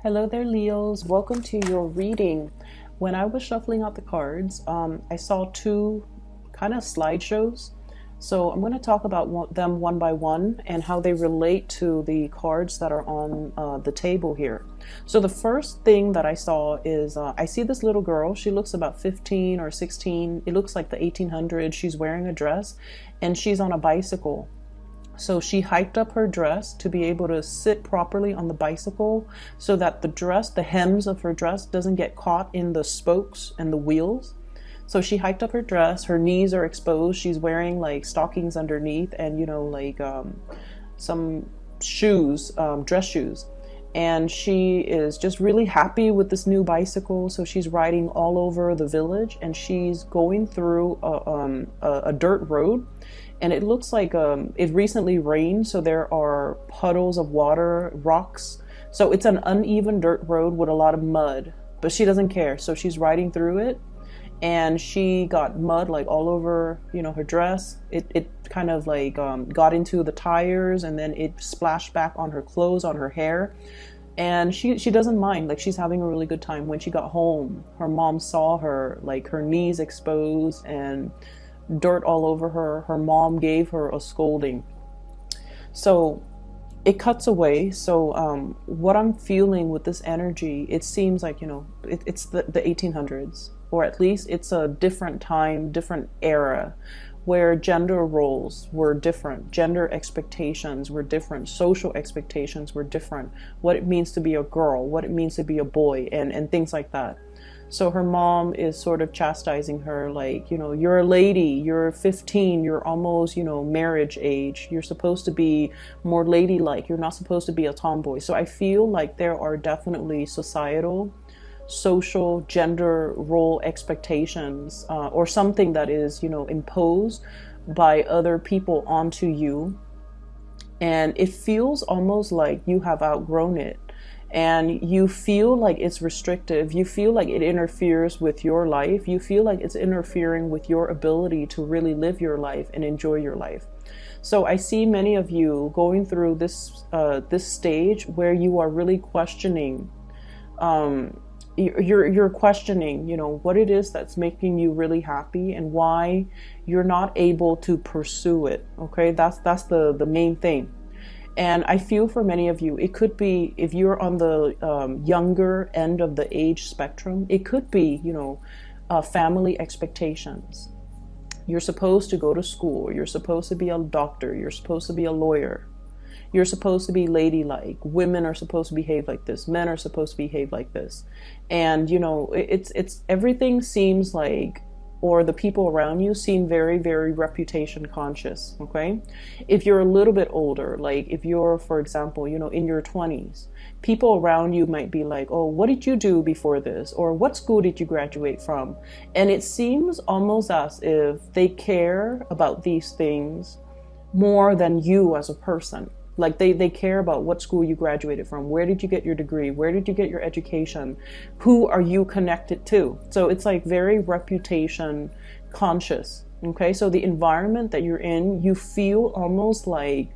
Hello there, Leos. Welcome to your reading. When I was shuffling out the cards, I saw two kind of slideshows. So I'm going to talk about them one by one and how they relate to the cards that are on the table here. So the first thing that I saw is I see this little girl. She looks about 15 or 16. It looks like the 1800s. She's wearing a dress and she's on a bicycle. So she hiked up her dress to be able to sit properly on the bicycle so that the dress, the hems of her dress doesn't get caught in the spokes and the wheels. So she hiked up her dress, her knees are exposed, she's wearing like stockings underneath and some shoes, dress shoes. And she is just really happy with this new bicycle. So she's riding all over the village and she's going through a dirt road. And it looks like it recently rained, so there are puddles of water, rocks. So it's an uneven dirt road with a lot of mud, but she doesn't care. So she's riding through it and she got mud like all over, her dress. It kind of like got into the tires and then it splashed back on her clothes, on her hair. And she doesn't mind, like she's having a really good time. When she got home, her mom saw her, like her knees exposed and dirt all over her. Her mom gave her a scolding. So it cuts away. So what I'm feeling with this energy, it seems like, it's the 1800s, or at least it's a different time, different era where gender roles were different, gender expectations were different, social expectations were different, what it means to be a girl, what it means to be a boy, and things like that. So her mom is sort of chastising her, like, you're a lady, you're 15, you're almost, marriage age. You're supposed to be more ladylike. You're not supposed to be a tomboy. So I feel like there are definitely societal, social, gender role expectations, or something that is, imposed by other people onto you. And it feels almost like you have outgrown it. And you feel like it's restrictive. You feel like it interferes with your life. You feel like it's interfering with your ability to really live your life and enjoy your life. So I see many of you going through this stage where you are really questioning. You're questioning, what it is that's making you really happy and why you're not able to pursue it. Okay, that's the main thing. And I feel for many of you, it could be, if you're on the younger end of the age spectrum, it could be, family expectations. You're supposed to go to school. You're supposed to be a doctor. You're supposed to be a lawyer. You're supposed to be ladylike. Women are supposed to behave like this. Men are supposed to behave like this. And, it's everything seems like, or the people around you seem very, very reputation conscious, okay? If you're a little bit older, like if you're, for example, in your 20s, people around you might be like, oh, what did you do before this? Or what school did you graduate from? And it seems almost as if they care about these things more than you as a person. Like they care about what school you graduated from. Where did you get your degree? Where did you get your education? Who are you connected to? So it's like very reputation conscious. Okay, so the environment that you're in, you feel almost like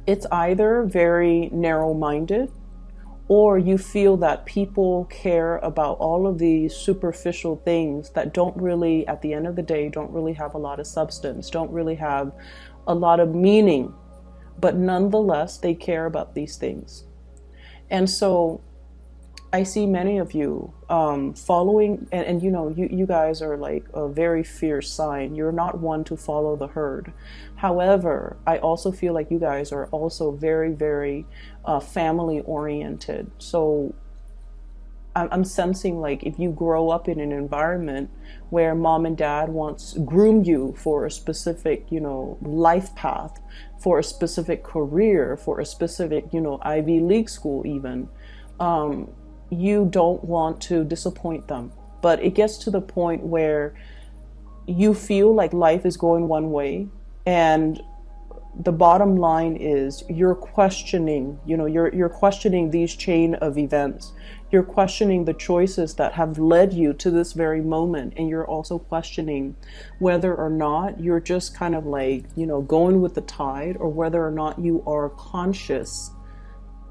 it's either very narrow-minded, or you feel that people care about all of these superficial things that don't really, at the end of the day, don't really have a lot of substance, don't really have a lot of meaning. But nonetheless, they care about these things. And so I see many of you following, and you guys are like a very fierce sign. You're not one to follow the herd. However, I also feel like you guys are also very, very family oriented. So I'm sensing like if you grow up in an environment where mom and dad once groomed you for a specific, life path, for a specific career, for a specific, Ivy League school even, you don't want to disappoint them. But it gets to the point where you feel like life is going one way, and the bottom line is you're questioning, you're questioning these chain of events. You're questioning the choices that have led you to this very moment. And you're also questioning whether or not you're just kind of like, going with the tide, or whether or not you are conscious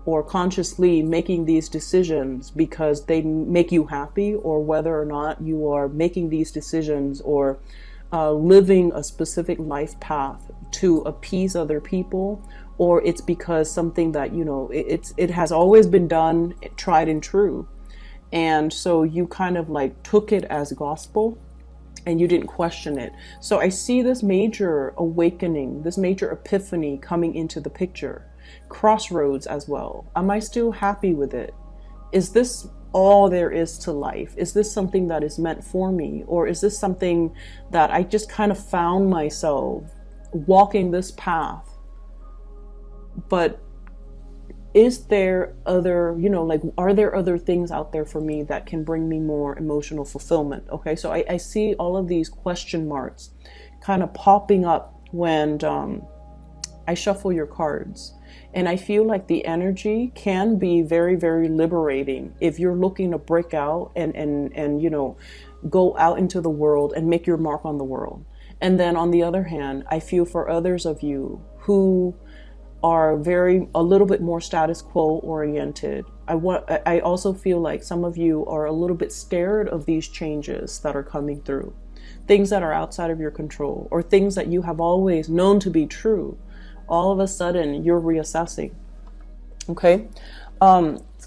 or consciously making these decisions because they make you happy, or whether or not you are making these decisions or living a specific life path to appease other people, or it's because something that, you know, it has always been done, tried and true. And so you kind of like took it as gospel and you didn't question it. So I see this major awakening, this major epiphany coming into the picture. Crossroads as well. Am I still happy with it? Is this all there is to life? Is this something that is meant for me? Or is this something that I just kind of found myself walking this path? But is there other, you know, like, are there other things out there for me that can bring me more emotional fulfillment? Okay, so I see all of these question marks kind of popping up when I shuffle your cards. And I feel like the energy can be very, very liberating if you're looking to break out and you know, go out into the world and make your mark on the world. And then on the other hand, I feel for others of you who are a little bit more status quo oriented. I also feel like some of you are a little bit scared of these changes that are coming through, things that are outside of your control, or things that you have always known to be true. All of a sudden you're reassessing. Okay.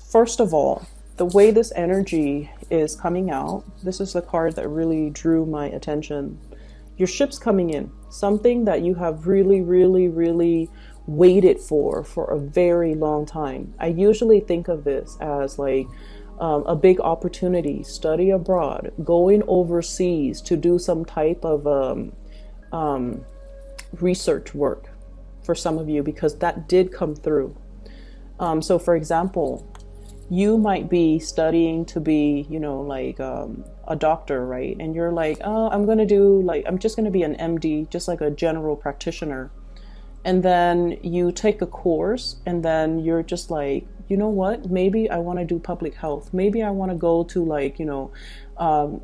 First of all, the way this energy is coming out, this is the card that really drew my attention. Your ship's coming in, something that you have really, really, really waited for a very long time. I usually think of this as like a big opportunity, study abroad, going overseas to do some type of research work for some of you, because that did come through. So for example, you might be studying to be, you know, like a doctor, right? And you're like, oh, I'm just going to be an MD, just like a general practitioner. And then you take a course and then you're just like, you know what, maybe I want to do public health. Maybe I want to go to like, you know,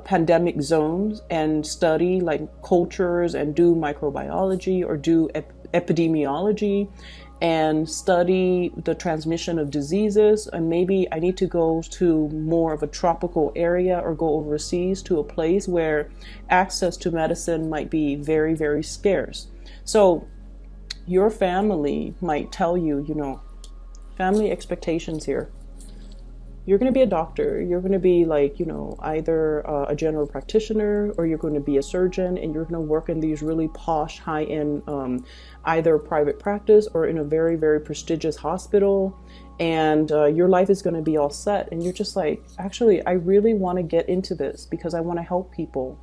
pandemic zones and study like cultures and do microbiology or do epidemiology and study the transmission of diseases. And maybe I need to go to more of a tropical area or go overseas to a place where access to medicine might be very, very scarce. So your family might tell you, you know, family expectations here. You're going to be a doctor. You're going to be like, you know, either a general practitioner, or you're going to be a surgeon, and you're going to work in these really posh, high-end, either private practice or in a very, very prestigious hospital. And your life is going to be all set. And you're just like, actually, I really want to get into this because I want to help people.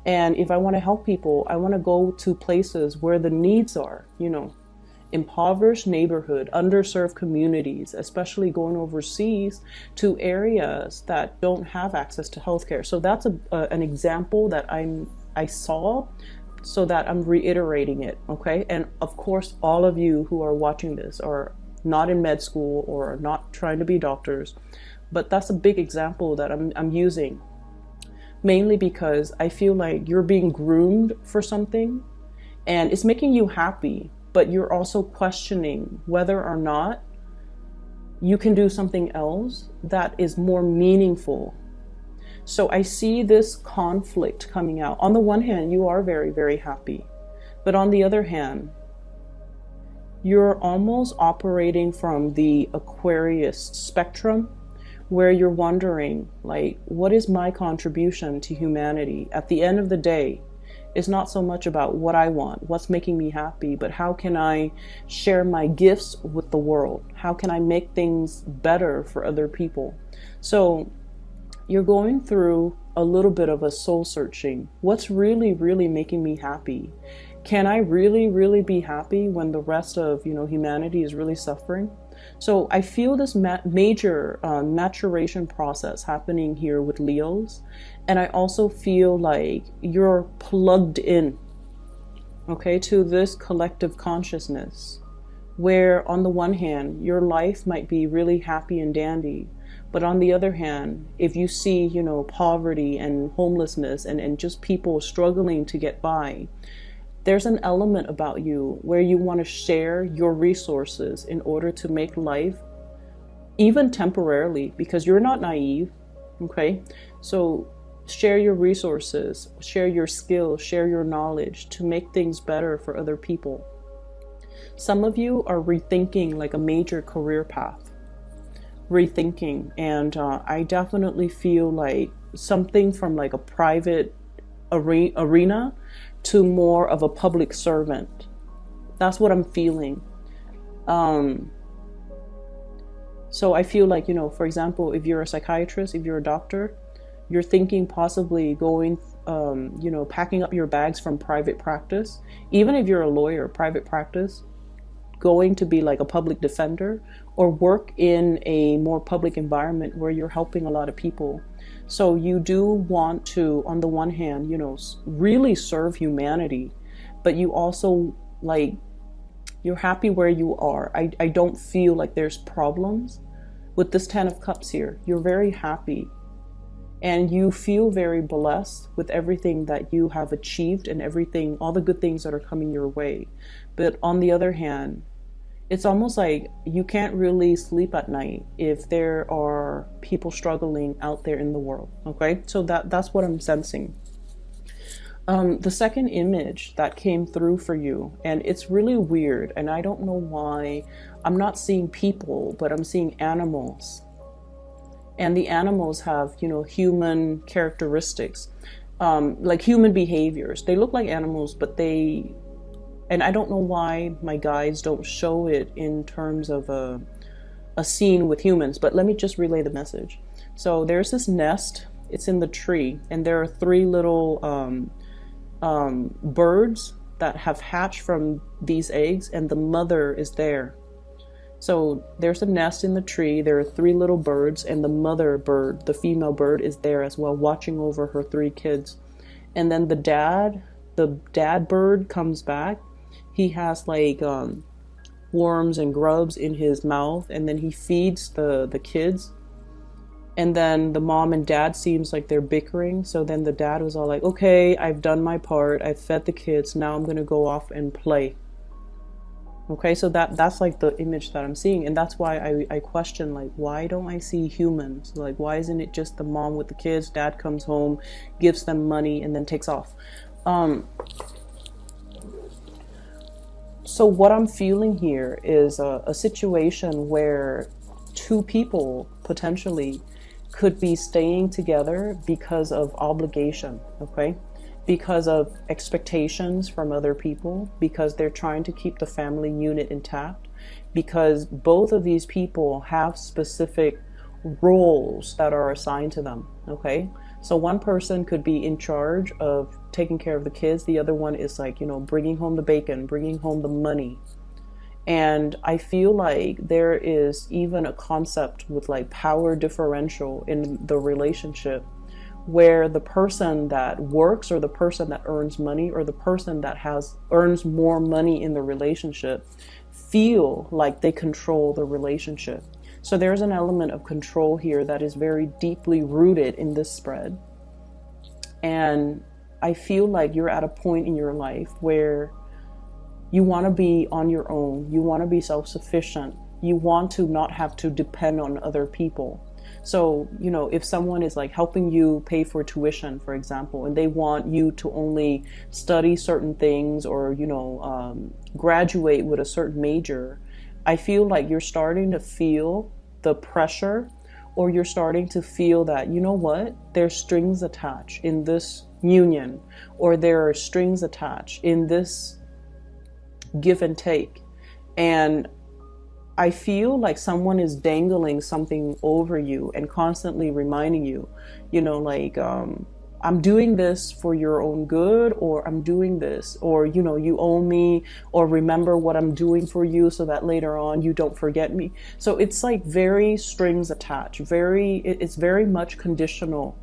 And if I want to help people, I want to go to places where the needs are, you know, impoverished neighborhood, underserved communities, especially going overseas to areas that don't have access to healthcare. So that's an example that I saw, so that I'm reiterating it. Okay. And of course, all of you who are watching this are not in med school or not trying to be doctors, but that's a big example that I'm using. Mainly because I feel like you're being groomed for something and it's making you happy, but you're also questioning whether or not you can do something else that is more meaningful. So I see this conflict coming out. On the one hand, you are very, very happy, but on the other hand, you're almost operating from the Aquarius spectrum, where you're wondering, like, what is my contribution to humanity? At the end of the day, it's not so much about what I want, what's making me happy, but how can I share my gifts with the world? How can I make things better for other people? So you're going through a little bit of a soul searching. What's really, really making me happy? Can I really, really be happy when the rest of, you know, humanity is really suffering? So I feel this major maturation process happening here with Leos. And I also feel like you're plugged in, okay, to this collective consciousness, where on the one hand, your life might be really happy and dandy. But on the other hand, if you see, you know, poverty and homelessness and just people struggling to get by, There's an element about you where you want to share your resources in order to make life, even temporarily, because you're not naive, okay? So share your resources, share your skills, share your knowledge to make things better for other people. Some of you are rethinking like a major career path, rethinking, and I definitely feel like something from like a private arena to more of a public servant. That's what I'm feeling. So I feel like, you know, for example, if you're a psychiatrist, if you're a doctor, you're thinking possibly going, you know, packing up your bags from private practice. Even if you're a lawyer, private practice, going to be like a public defender or work in a more public environment where you're helping a lot of people. So you do want to, on the one hand, you know, really serve humanity, but you also like, you're happy where you are. I don't feel like there's problems with this 10 of Cups here. You're very happy and you feel very blessed with everything that you have achieved and everything, all the good things that are coming your way. But on the other hand, it's almost like you can't really sleep at night if there are people struggling out there in the world. Okay, so that's what I'm sensing. The second image that came through for you, and it's really weird, and I don't know why, I'm not seeing people, but I'm seeing animals. And the animals have, you know, human characteristics, like human behaviors. They look like animals, but they, and I don't know why my guides don't show it in terms of a scene with humans, but let me just relay the message. So there's this nest, it's in the tree, and there are 3 little birds that have hatched from these eggs, and the mother is there. So there's a nest in the tree, there are 3 little birds, and the mother bird, the female bird, is there as well, watching over her 3 kids. And then the dad bird comes back. He has like worms and grubs in his mouth, and then he feeds the kids. And then the mom and dad seems like they're bickering. So then the dad was all like, okay, I've done my part. I've fed the kids. Now I'm going to go off and play. Okay, so that's like the image that I'm seeing. And that's why I question, like, why don't I see humans? Like, why isn't it just the mom with the kids? Dad comes home, gives them money, and then takes off. So what I'm feeling here is a situation where 2 people potentially could be staying together because of obligation, okay? Because of expectations from other people, because they're trying to keep the family unit intact, because both of these people have specific roles that are assigned to them, okay? So one person could be in charge of taking care of the kids. The other one is like, you know, bringing home the bacon, bringing home the money. And I feel like there is even a concept with like power differential in the relationship where the person that works or the person that earns money or the person that earns more money in the relationship feel like they control the relationship. So there's an element of control here that is very deeply rooted in this spread. And I feel like you're at a point in your life where you want to be on your own. You want to be self-sufficient. You want to not have to depend on other people. So, you know, if someone is like helping you pay for tuition, for example, and they want you to only study certain things or, you know, graduate with a certain major, I feel like you're starting to feel the pressure, or you're starting to feel that, you know what, there's strings attached in this union, or there are strings attached in this give and take. And I feel like someone is dangling something over you and constantly reminding you, you know, like, I'm doing this for your own good, or I'm doing this, or, you know, you owe me, or remember what I'm doing for you so that later on you don't forget me. So it's like very strings attached, it's very much conditional.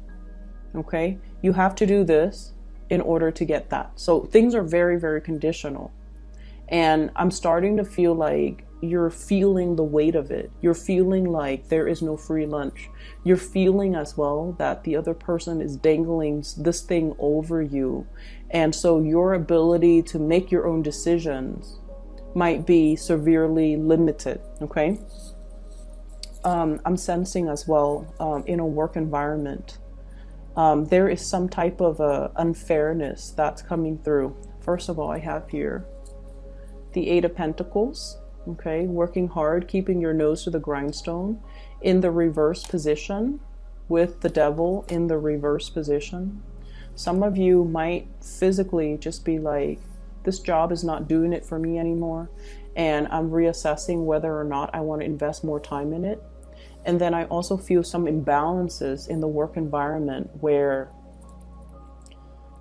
Okay. You have to do this in order to get that. So things are very, very conditional. And I'm starting to feel like you're feeling the weight of it. You're feeling like there is no free lunch. You're feeling as well that the other person is dangling this thing over you. And so your ability to make your own decisions might be severely limited, okay? I'm sensing as well, in a work environment, there is some type of unfairness that's coming through. First of all, I have here the Eight of Pentacles, okay? Working hard, keeping your nose to the grindstone in the reverse position with the Devil in the reverse position. Some of you might physically just be like, this job is not doing it for me anymore, and I'm reassessing whether or not I want to invest more time in it. And then I also feel some imbalances in the work environment where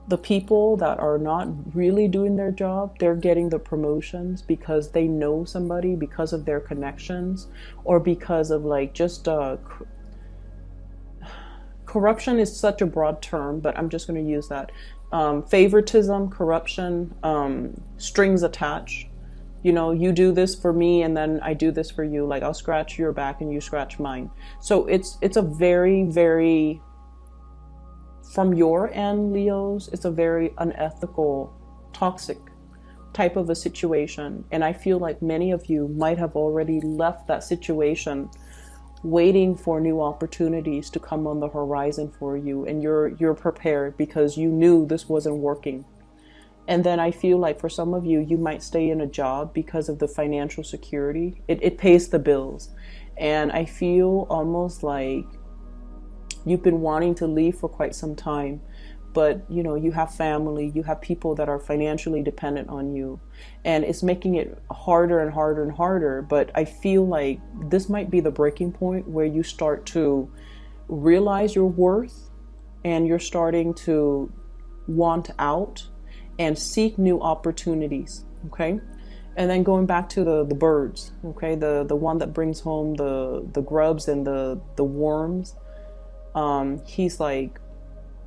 the people that are not really doing their job, they're getting the promotions because they know somebody, because of their connections, or because of like just corruption is such a broad term, but I'm just going to use that. Favoritism, corruption, strings attached. You know, you do this for me and then I do this for you. Like I'll scratch your back and you scratch mine. So it's a very, very, from your end, Leos, it's a very unethical, toxic type of a situation. And I feel like many of you might have already left that situation waiting for new opportunities to come on the horizon for you. And you're prepared because you knew this wasn't working. And then I feel like for some of you, you might stay in a job because of the financial security. It pays the bills. And I feel almost like you've been wanting to leave for quite some time. But, you know, you have family, you have people that are financially dependent on you. And it's making it harder and harder and harder. But I feel like this might be the breaking point where you start to realize your worth and you're starting to want out and seek new opportunities, okay? And then going back to the birds, okay? The one that brings home the grubs and the worms. He's like,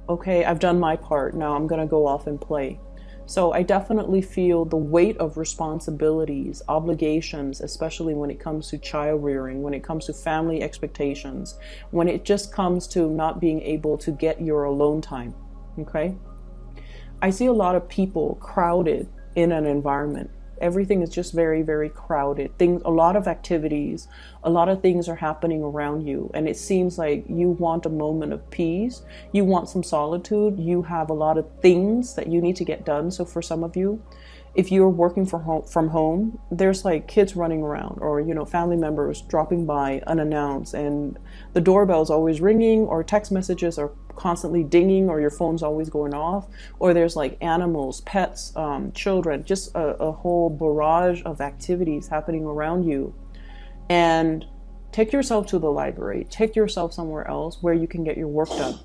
okay, I've done my part. Now I'm gonna go off and play. So I definitely feel the weight of responsibilities, obligations, especially when it comes to child rearing, when it comes to family expectations, when it just comes to not being able to get your alone time, okay? I see a lot of people crowded in an environment. Everything is just very, very crowded. A lot of activities, a lot of things are happening around you. And it seems like you want a moment of peace. You want some solitude. You have a lot of things that you need to get done. So for some of you, if you're working from home, there's like kids running around or, you know, family members dropping by unannounced and the doorbell's always ringing or text messages are constantly dinging or your phone's always going off, or there's like animals, pets, children, just a whole barrage of activities happening around you. And take yourself to the library, take yourself somewhere else where you can get your work done.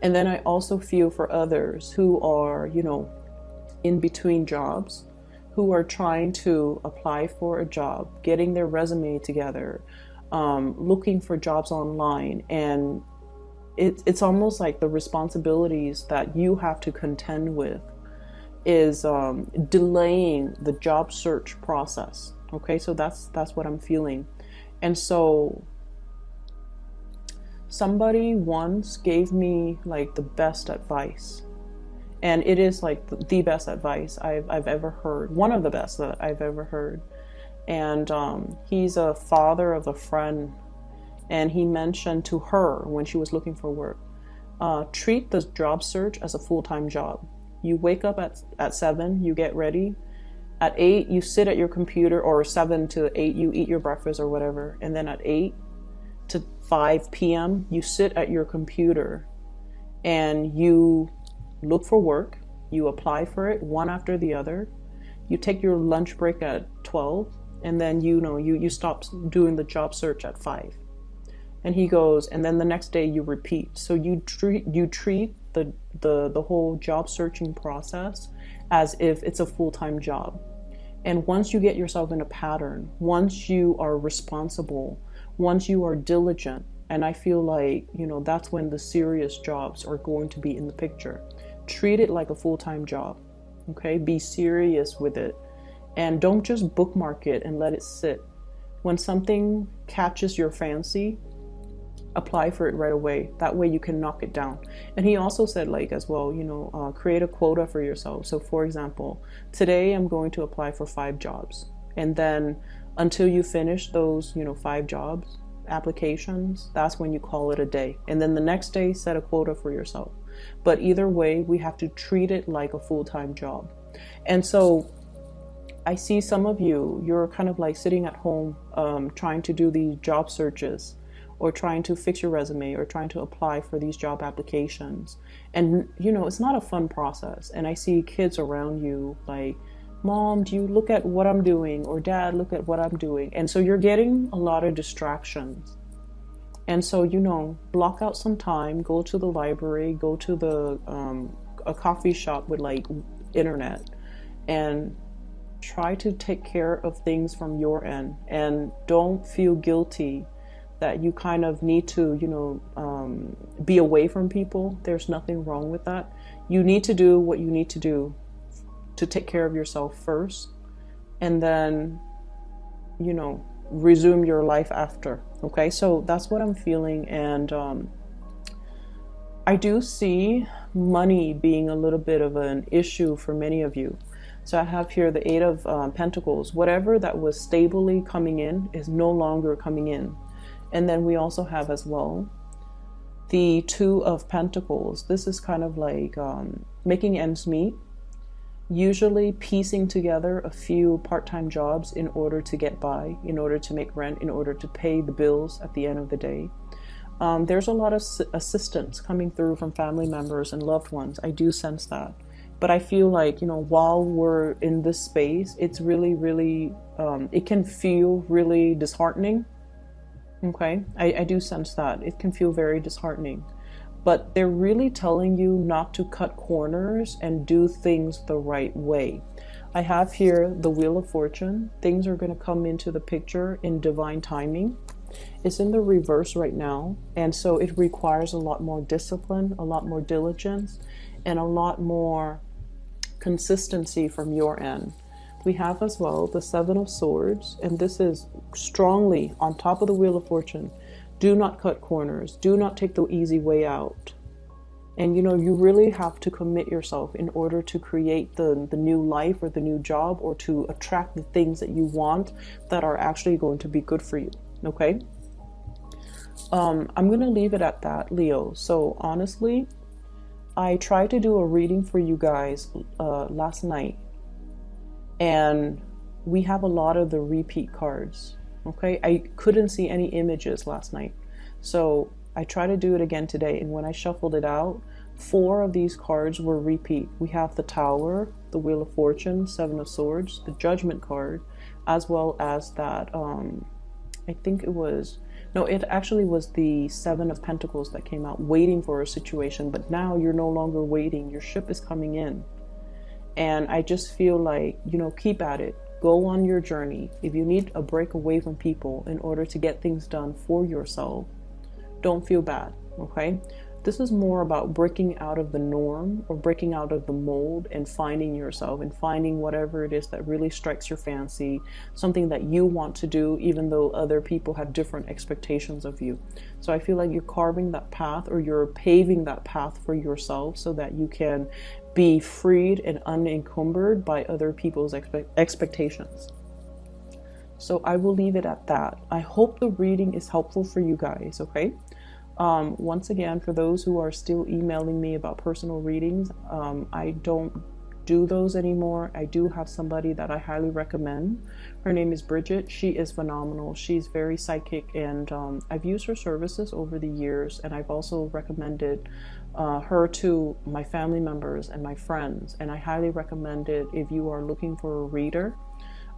And then I also feel for others who are, you know, in between jobs, who are trying to apply for a job, getting their resume together, looking for jobs online. And it's almost like the responsibilities that you have to contend with is delaying the job search process. Okay, so that's what I'm feeling. And so somebody once gave me like the best advice. And it is like the best advice I've ever heard. One of the best that I've ever heard. And he's a father of a friend. And he mentioned to her when she was looking for work, treat the job search as a full-time job. You wake up at 7, you get ready. At 8, you sit at your computer, or 7 to 8, you eat your breakfast or whatever. And then at 8 to 5 p.m., you sit at your computer and you look for work, you apply for it one after the other, you take your lunch break at 12, and then you stop doing the job search at 5. And he goes, and then the next day you repeat. So you treat the whole job searching process as if it's a full-time job. And once you get yourself in a pattern, once you are responsible, once you are diligent, and I feel like, you know, that's when the serious jobs are going to be in the picture. Treat it like a full-time job, okay? Be serious with it. And don't just bookmark it and let it sit. When something catches your fancy, apply for it right away. That way you can knock it down. And he also said, like, as well, create a quota for yourself. So for example, today I'm going to apply for 5 jobs, and then until you finish those 5 jobs applications, that's when you call it a day. And then the next day set a quota for yourself. But either way, we have to treat it like a full-time job. And so I see some of you're kind of like sitting at home, trying to do these job searches, or trying to fix your resume, or trying to apply for these job applications. And, it's not a fun process. And I see kids around you like, Mom, do you look at what I'm doing? Or Dad, look at what I'm doing. And so you're getting a lot of distractions. And so, block out some time, go to the library, go to a coffee shop with like internet, and try to take care of things from your end. And don't feel guilty that you kind of need to, be away from people. There's nothing wrong with that. You need to do what you need to do to take care of yourself first, and then, resume your life after. Okay, so that's what I'm feeling. And I do see money being a little bit of an issue for many of you. So I have here the 8 of Pentacles. Whatever that was stably coming in is no longer coming in. And then we also have as well the 2 of Pentacles. This is kind of like making ends meet, usually piecing together a few part-time jobs in order to get by, in order to make rent, in order to pay the bills at the end of the day. There's a lot of assistance coming through from family members and loved ones. I do sense that. But I feel like, while we're in this space, it's really, really, it can feel really disheartening. Okay, I do sense that. It can feel very disheartening. But they're really telling you not to cut corners and do things the right way. I have here the Wheel of Fortune. Things are going to come into the picture in divine timing. It's in the reverse right now. And so it requires a lot more discipline, a lot more diligence, and a lot more consistency from your end. We have as well the 7 of Swords, and this is strongly on top of the Wheel of Fortune. Do not cut corners. Do not take the easy way out. And you really have to commit yourself in order to create the new life or the new job, or to attract the things that you want that are actually going to be good for you. Okay? I'm going to leave it at that, Leo. So honestly, I tried to do a reading for you guys last night, and we have a lot of the repeat cards. Okay, I couldn't see any images last night, so I tried to do it again today. And when I shuffled it out, 4 of these cards were repeat. We have the Tower, the Wheel of Fortune, 7 of Swords, the Judgment card, as well as that. I think it actually was the 7 of Pentacles that came out, waiting for a situation. But now you're no longer waiting. Your ship is coming in. And I just feel like, keep at it. Go on your journey. If you need a break away from people in order to get things done for yourself, don't feel bad, okay? This is more about breaking out of the norm, or breaking out of the mold, and finding yourself, and finding whatever it is that really strikes your fancy, something that you want to do, even though other people have different expectations of you. So I feel like you're carving that path, or you're paving that path for yourself, so that you can be freed and unencumbered by other people's expectations. So I will leave it at that. I hope the reading is helpful for you guys, okay? Once again, for those who are still emailing me about personal readings, I don't do those anymore. I do have somebody that I highly recommend. Her name is Bridget. She is phenomenal. She's very psychic, and I've used her services over the years, and I've also recommended her to my family members and my friends, and I highly recommend it if you are looking for a reader.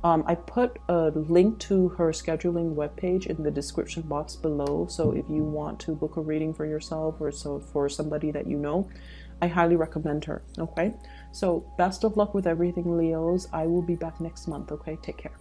I put a link to her scheduling webpage in the description box below, so if you want to book a reading for yourself, or so for somebody that you know, I highly recommend her. Okay, so best of luck with everything, Leos. I will be back next month. Okay, take care.